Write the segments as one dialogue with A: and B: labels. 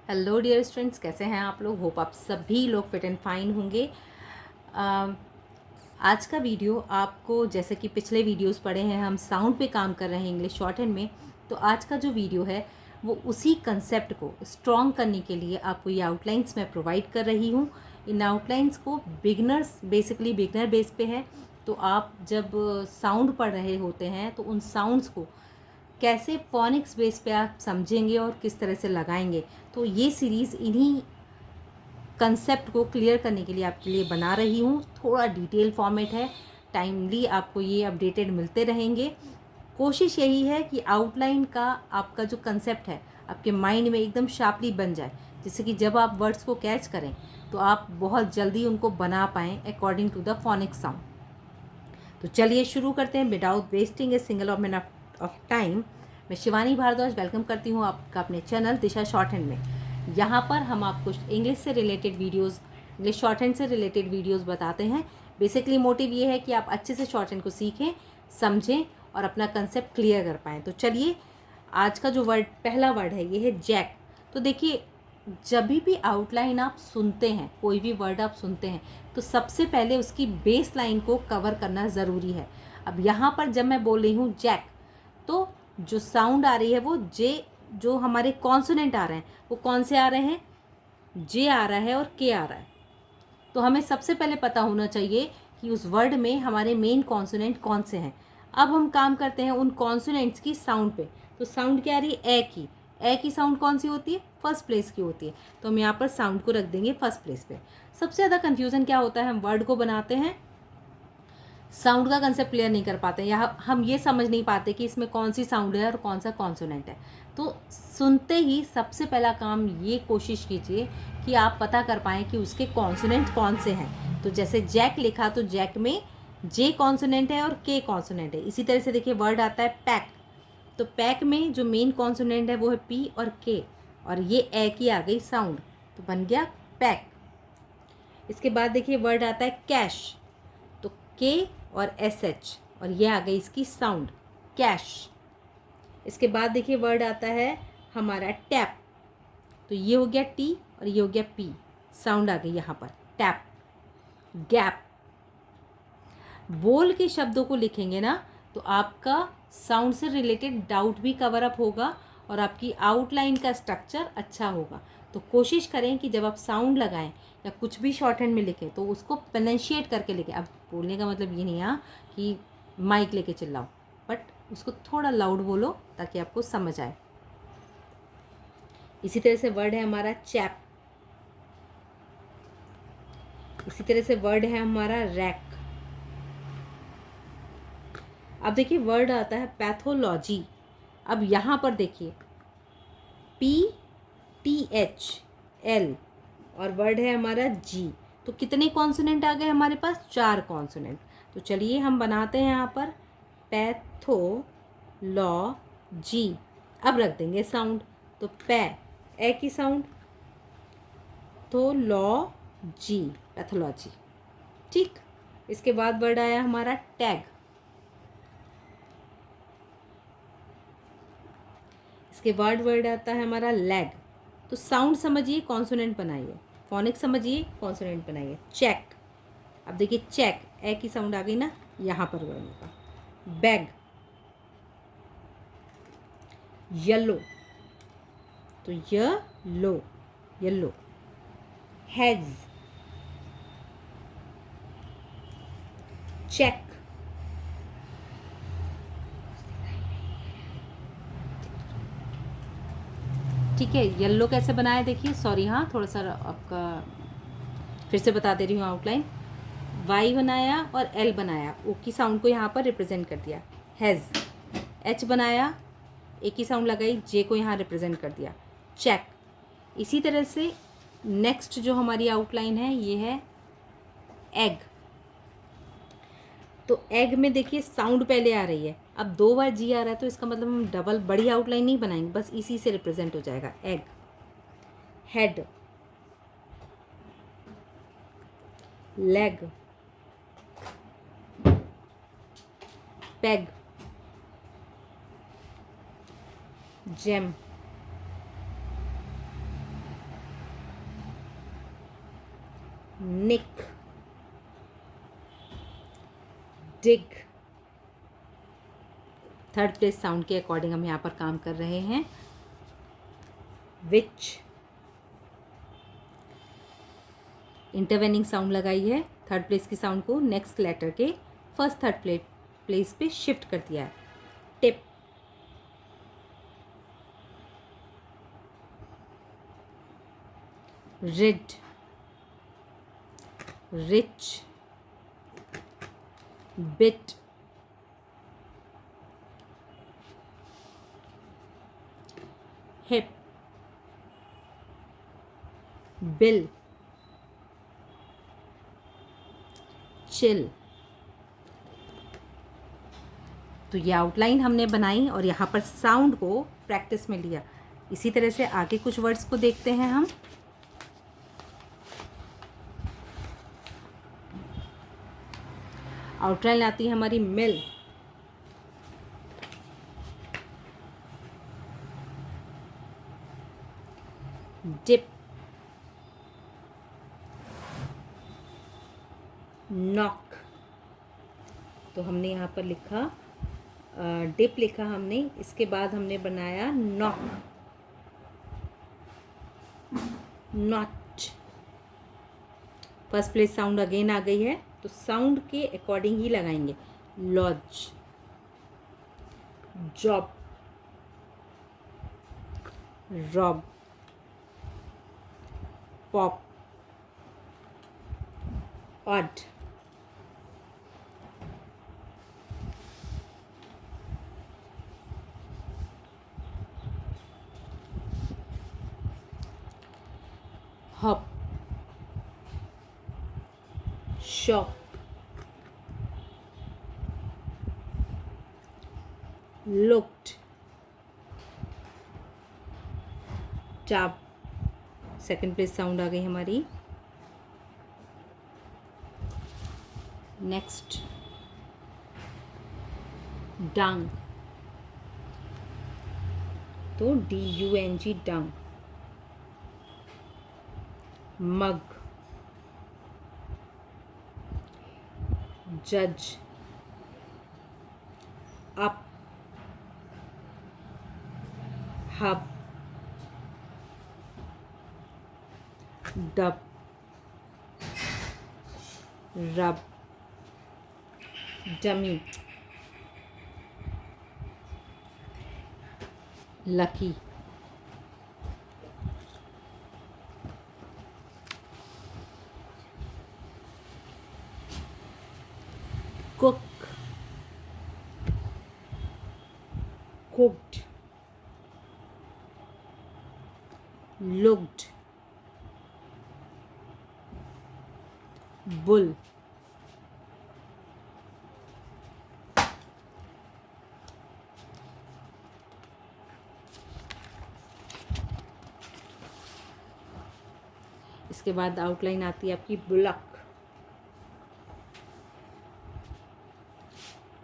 A: Hello dear students, कैसे हैं आप लोग। होप आप सभी लोग फिट एंड फाइन होंगे। आज का वीडियो आपको, जैसे कि पिछले वीडियोस पढ़े हैं, हम साउंड पे काम कर रहे हैं इंग्लिश शॉर्ट हैंड में। तो आज का जो वीडियो है वो उसी कंसेप्ट को स्ट्रॉन्ग करने के लिए आपको ये आउटलाइंस मैं प्रोवाइड कर रही हूँ। इन आउटलाइंस को बेसिकली बिगनर बेस पे है। तो आप जब साउंड पढ़ रहे होते हैं तो उन साउंड्स को कैसे फोनिक्स बेस पे आप समझेंगे और किस तरह से लगाएंगे। तो ये सीरीज़ इन्हीं कंसेप्ट को क्लियर करने के लिए आपके लिए बना रही हूँ। थोड़ा डिटेल फॉर्मेट है, टाइमली आपको ये अपडेटेड मिलते रहेंगे। कोशिश यही है कि आउटलाइन का आपका जो कंसेप्ट है आपके माइंड में एकदम शार्पली बन जाए, जिससे कि जब आप वर्ड्स को कैच करें तो आप बहुत जल्दी उनको बना पाएँ according to the phonic sound. तो चलिए शुरू करते हैं without wasting a single of minute of time. मैं शिवानी भारद्वाज वेलकम करती हूँ आपका अपने चैनल दिशा शॉर्ट हैंड में। यहाँ पर हम आपको इंग्लिश से related videos, English short hand से रिलेटेड वीडियोस बताते हैं। बेसिकली मोटिव ये है कि आप अच्छे से शॉर्ट हैंड को सीखें, समझें और अपना कंसेप्ट क्लियर कर पाएँ। तो चलिए, आज का जो पहला वर्ड है ये है जैक। तो देखिए, जब भी आउटलाइन आप सुनते हैं, कोई भी वर्ड आप सुनते हैं, तो सबसे पहले उसकी बेस लाइन को कवर करना ज़रूरी है। अब यहाँ पर जब मैं बोल रही हूँ जैक, तो जो साउंड आ रही है वो जे, जो हमारे कॉन्सोनेंट आ रहे हैं वो कौन से आ रहे हैं, जे आ रहा है और के आ रहा है। तो हमें सबसे पहले पता होना चाहिए कि उस वर्ड में हमारे मेन कॉन्सोनेंट कौन से हैं। अब हम काम करते हैं उन कॉन्सोनेंट्स की साउंड पे। तो साउंड क्या आ रही है, ए की साउंड कौन सी होती है, फर्स्ट प्लेस की होती है। तो हम यहाँ पर साउंड को रख देंगे फर्स्ट प्लेस पे। सबसे ज़्यादा कन्फ्यूज़न क्या होता है, हम वर्ड को बनाते हैं, साउंड का कंसेप्ट क्लियर नहीं कर पाते, या हम ये समझ नहीं पाते कि इसमें कौन सी साउंड है और कौन सा कॉन्सोनेंट है। तो सुनते ही सबसे पहला काम ये कोशिश कीजिए कि आप पता कर पाएँ कि उसके कॉन्सोनेंट कौन से हैं। तो जैसे जैक लिखा तो जैक में जे कॉन्सोनेंट है और के कॉन्सोनेंट है। इसी तरह से देखिए वर्ड आता है पैक। तो पैक में जो मेन कॉन्सोनेंट है वो है पी और के, और ये ए की आ गई साउंड, तो बन गया पैक। इसके बाद देखिए वर्ड आता है कैश। तो के और एस एच, और ये आ गई इसकी साउंड, कैश। इसके बाद देखिए वर्ड आता है हमारा टैप। तो ये हो गया टी और ये हो गया पी, साउंड आ गई यहाँ पर, टैप। गैप। बोल के शब्दों को लिखेंगे ना तो आपका साउंड से रिलेटेड डाउट भी कवर अप होगा और आपकी आउटलाइन का स्ट्रक्चर अच्छा होगा। तो कोशिश करें कि जब आप साउंड लगाएं या कुछ भी शॉर्ट हैंड में लिखें तो उसको प्रोनाउंशिएट करके लिखें। अब बोलने का मतलब ये नहीं है कि माइक लेके चिल्लाओ, बट उसको थोड़ा लाउड बोलो ताकि आपको समझ आए। इसी तरह से वर्ड है हमारा चैप। इसी तरह से वर्ड है हमारा रैक। अब देखिए वर्ड आता है पैथोलॉजी। अब यहाँ पर देखिए PTHL और वर्ड है हमारा जी। तो कितने कॉन्सोनेंट आ गए हमारे पास, 4 कॉन्सोनेंट। तो चलिए हम बनाते हैं यहाँ पर पैथोलॉजी। अब रख देंगे साउंड। तो ए की साउंड, तो लॉ जी, पैथोलॉजी। ठीक। इसके बाद वर्ड आया हमारा टैग। इसके बाद वर्ड आता है हमारा लैग। तो साउंड समझिए, कॉन्सोनेंट बनाइए, फोनिक समझिए, कॉन्सोनेंट बनाइए। चेक। अब देखिए चेक, ए की साउंड आ गई ना यहाँ पर वर्ड का। बैग। येलो। तो येलो, येलो। हैज। चेक। ठीक है, येलो कैसे बनाया देखिए, सॉरी, हाँ थोड़ा सा आपका फिर से बता दे रही हूँ आउटलाइन। वाई बनाया और एल बनाया, ओ की साउंड को यहाँ पर रिप्रेजेंट कर दिया। हैज़। एच बनाया, ए की साउंड लगाई, जे को यहाँ रिप्रेजेंट कर दिया। चेक। इसी तरह से नेक्स्ट जो हमारी आउटलाइन है ये है एग। तो एग में देखिए साउंड पहले आ रही है, अब 2 बार जी आ रहा है, तो इसका मतलब हम डबल बड़ी आउटलाइन नहीं बनाएंगे, बस इसी से रिप्रेजेंट हो जाएगा egg. Head. Leg. Peg. Gem. Nick, dig. Third place sound के अकॉर्डिंग हम यहाँ पर काम कर रहे हैं। विच, इंटरवेनिंग साउंड लगाई है, थर्ड प्लेस की साउंड को नेक्स्ट लेटर के फर्स्ट थर्ड प्लेस पे शिफ्ट कर दिया है। Tip, rid, rich, bit, hip, bill, chill. तो ये आउटलाइन हमने बनाई और यहाँ पर साउंड को प्रैक्टिस में लिया। इसी तरह से आगे कुछ वर्ड्स को देखते हैं हम। आउटलाइन आती है हमारी मिल, डिप, नॉक। तो हमने यहाँ पर लिखा डिप लिखा हमने, इसके बाद हमने बनाया knock, notch. First place sound again आ गई है, तो साउंड के अकॉर्डिंग ही लगाएंगे। Lodge, job, rob, pop, odd, hop, shop, looked, chop. Second place sound आ गई हमारी। नेक्स्ट डंग, तो DUNG, डंग। मग, जज, up, hub, dub, rub, dummy, lucky, cook, cooked, looked, bull, इसके बाद आउटलाइन आती है आपकी बुलक,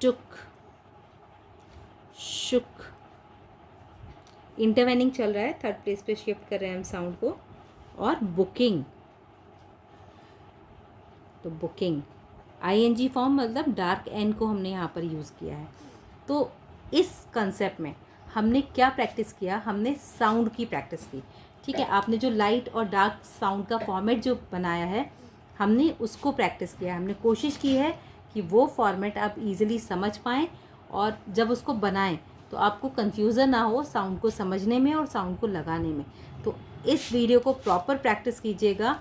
A: टुक, शुक। इंटरवेनिंग चल रहा है, थर्ड प्लेस पे शिफ्ट कर रहे हैं हम साउंड को। और बुकिंग, तो बुकिंग ING फॉर्म, मतलब डार्क एन को हमने यहाँ पर यूज़ किया है। तो इस कंसेप्ट में हमने क्या प्रैक्टिस किया, हमने साउंड की प्रैक्टिस की। ठीक है, आपने जो लाइट और डार्क साउंड का फॉर्मेट जो बनाया है, हमने उसको प्रैक्टिस किया। हमने कोशिश की है कि वो फॉर्मेट आप इजीली समझ पाएँ, और जब उसको बनाएं तो आपको कन्फ्यूज़न ना हो साउंड को समझने में और साउंड को लगाने में। तो इस वीडियो को प्रॉपर प्रैक्टिस कीजिएगा,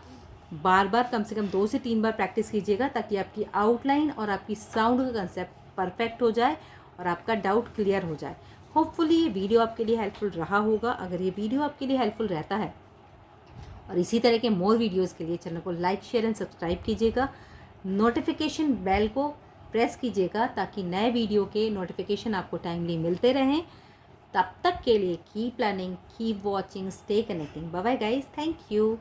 A: बार बार कम से कम 2 से 3 बार प्रैक्टिस कीजिएगा, ताकि आपकी आउटलाइन और आपकी साउंड का कंसेप्ट परफेक्ट हो जाए और आपका डाउट क्लियर हो जाए। होपफुली ये वीडियो आपके लिए हेल्पफुल रहा होगा। अगर ये वीडियो आपके लिए हेल्पफुल रहता है और इसी तरह के मोर वीडियोज़ के लिए चैनल को लाइक, शेयर एंड सब्सक्राइब कीजिएगा। नोटिफिकेशन बेल को प्रेस कीजिएगा ताकि नए वीडियो के नोटिफिकेशन आपको टाइमली मिलते रहें। तब तक के लिए keep learning, keep watching, stay connecting. Bye bye guys, thank you.